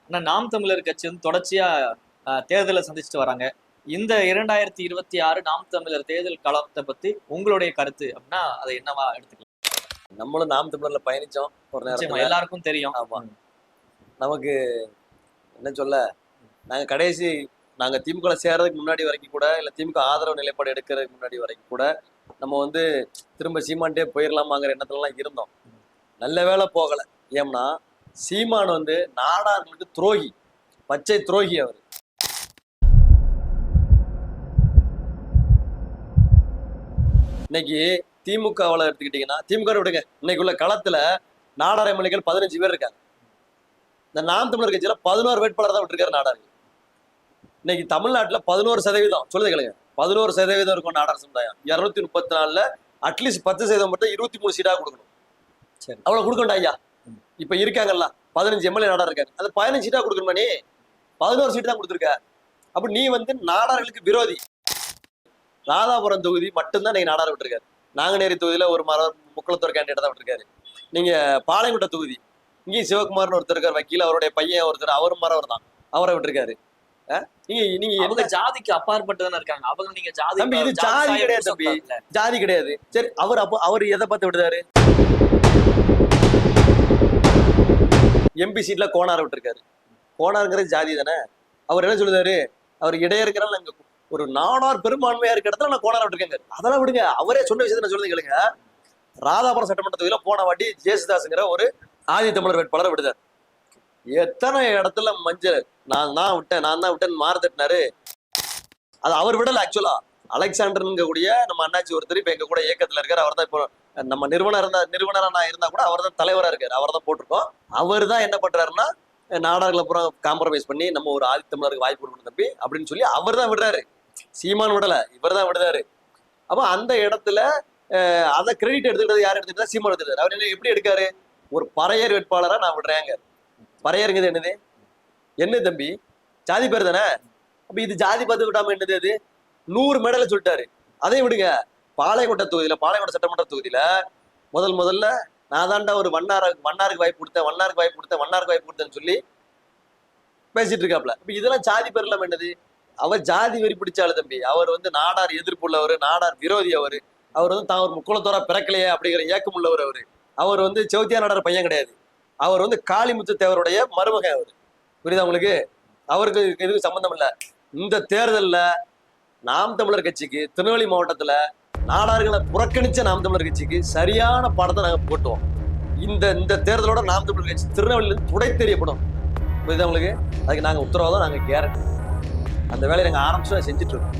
ஆனா நாம் தமிழர் கட்சி வந்து தொடர்ச்சியா தேர்தலை சந்திச்சுட்டு வராங்க. இந்த 2026 நாம் தமிழர் தேர்தல் களத்தை பத்தி உங்களுடைய கருத்து அப்படின்னா அதை என்னவா எடுத்துக்கலாம்? நம்மளும் நாம் தமிழர்ல பயணிச்சோம் ஒரு நேரத்துல. எல்லாருக்கும் தெரியும். ஆமா, நமக்கு என்ன சொல்ல, நாங்க திமுக சேர்றதுக்கு முன்னாடி வரைக்கும் கூட, இல்ல திமுக ஆதரவு நிலைப்பாடு எடுக்கிறதுக்கு முன்னாடி வரைக்கும் கூட நம்ம வந்து திரும்ப சீமான்ட்டே போயிடலாமாங்கிற எண்ணத்துலலாம் இருந்தோம். நல்ல வேலை போகல. ஏம்னா சீமான் வந்து நாடார்களுக்கு துரோகி, பச்சை துரோகி அவர். இன்னைக்கு திமுகவில் எடுத்துக்கிட்டீங்கன்னா, திமுக விடுங்க, இன்னைக்குள்ள களத்துல நாடார் எம்எல்ஏக்கள் 15 பேர் இருக்காங்க. இந்த நாம் தமிழர் கட்சியில 11 வேட்பாளர் தான் விட்டுருக்காரு நாடார்கள். இன்னைக்கு தமிழ்நாட்டுல 11% சொல்லுது கேளுங்க, 11% இருக்கும் நாடார் சமுதாயம். 234ல அட்லீஸ்ட் 10% மட்டும் 23 சீட்டா கொடுக்கணும். சரி, அவ்வளவு கொடுக்கண்டா ஐயா. இப்ப இருக்காங்கல்ல 15 எம்எல்ஏ நாடார் இருக்காங்க, அது 15 சீட்டா கொடுக்கணுமா? நீ 11 சீட்டு தான் கொடுத்துருக்க. அப்ப நீ வந்து நாடார்களுக்கு விரோதி. ராதாபுரம் தொகுதி மட்டும்தான் நீங்க நாடார் விட்டுருக்காரு. நாங்குநேரி தொகுதியில ஒரு முக்குளத்தூர் கேண்டிடேட் தான் விட்டுருக்காரு. நீங்க பாளையங்கோட்டை தொகுதி, இங்கேயும் சிவகுமார்னு ஒருத்தர் இருக்கார் வக்கீல், அவருடைய பையன் ஒருத்தர், அவரும் மரவர் தான், அவரை விட்டுருக்காரு. நீங்க அவங்க ஜாதிக்கு அப்பாற்பட்டு தானே இருக்காங்க. அவங்க நீங்க ஜாதி தம்பி, இது ஜாதி கிடையாது தம்பி, ஜாதி கிடையாது. சரி, அவர் எதை பார்த்து விடுறாரு? எம்பி சீட்ல கோனார் விட்டுருக்காரு. கோனாருங்கிறது ஜாதி தானே. அவர் என்ன சொல்லுதாரு? அவர் இடையருக்கிறாள், நாங்க ஒரு நாடார் பெரும்பான்மையா இருக்க இடத்துல நான் கோனார் விட்டுருக்கேங்க. அதெல்லாம் விடுங்க, அவரே சொன்ன விஷயத்த நான் சொல்லுங்க கேளுங்க. ராதாபுரம் சட்டமன்ற தொகுதியில போன வாட்டி ஜேசுதாஸ்ங்கிற ஒரு ஆதி தமிழர் வேட்பாளரை விடுதார். எத்தனை இடத்துல மஞ்சள் நான் தான் விட்டேன் மாறு தட்டினாரு. அது அவர் விடல. ஆக்சுவலா அலெக்சாண்டர்ங்க கூடிய நம்ம அண்ணாச்சி ஒருத்தர் இப்ப எங்க கூட இயக்கத்துல இருக்காரு. அவர் தான் இப்போ நம்ம நிறுவனரா நான் இருந்தா கூட அவர் தான் தலைவரா இருக்காரு. அவர் தான் போட்டிருக்கோம். அவர் தான் என்ன பண்றாருன்னா, நாடார்களை பூரா காம்ப்ரமைஸ் பண்ணி நம்ம ஒரு ஆதி தமிழருக்கு வாய்ப்பு கொடுக்கணும் தம்பி அப்படின்னு சொல்லி அவர் தான் விடுறாரு. சீமான் விடல, இவர் தான் விடுறாரு. அப்ப அந்த இடத்துல அதை கிரெடிட் எடுத்துக்கிட்டது யார் எடுத்துக்கிட்டா? சீமான் எடுத்துக்கிட்டாரு. அவர் என்ன எப்படி எடுக்காரு? ஒரு பறையர் வேட்பாளரா நான் விடுறேங்க. பறையருங்கிறது என்னது? என்ன தம்பி, ஜாதி பேர் தானே. அப்ப இது ஜாதி பார்த்து விடாம என்னது? அது 100 மெடலை சொல்லிட்டாரு. அதையும் விடுங்க. பாளையங்கோட்டை சட்டமன்ற தொகுதியில முதல்ல நான் தாண்டா ஒரு வண்ணாருக்கு வாய்ப்பு கொடுத்தேன்னு சொல்லி பேசிட்டு இருக்காப்ல. அப்ப இதெல்லாம் ஜாதி பேர் இல்லாம என்னது? அவர் ஜாதி வெறி பிடிச்சாலு தம்பி. அவர் வந்து நாடார் எதிர்ப்பு உள்ளவர், நாடார் விரோதி. அவர் வந்து தான் ஒரு முக்குளத்தோரா பிறக்கலையே அப்படிங்கிற ஏக்கம் உள்ளவர். அவர் வந்து செவத்தியா நாடார் பையன் கிடையாது. அவர் வந்து காளிமுத்து தேவருடைய மருமகன். அவர் புரியுதா உங்களுக்கு? அவருக்கு எதுவும் சம்பந்தம் இல்லை. இந்த தேர்தலில் நாம் தமிழர் கட்சிக்கு திருநெல்வேலி மாவட்டத்துல நாடார்களை புறக்கணிச்ச நாம் தமிழர் கட்சிக்கு சரியான பாடத்தை நாங்க போட்டுவோம். இந்த தேர்தலோட நாம் தமிழர் கட்சி திருநெல்வேலியில துடை தெரியப்படும். புரியுதா உங்களுக்கு? அதுக்கு நாங்க உத்தரவாதம், நாங்க கேரண்டி. அந்த வேலையை நாங்க ஆரம்பிச்சு செஞ்சுட்டு இருக்கோம்.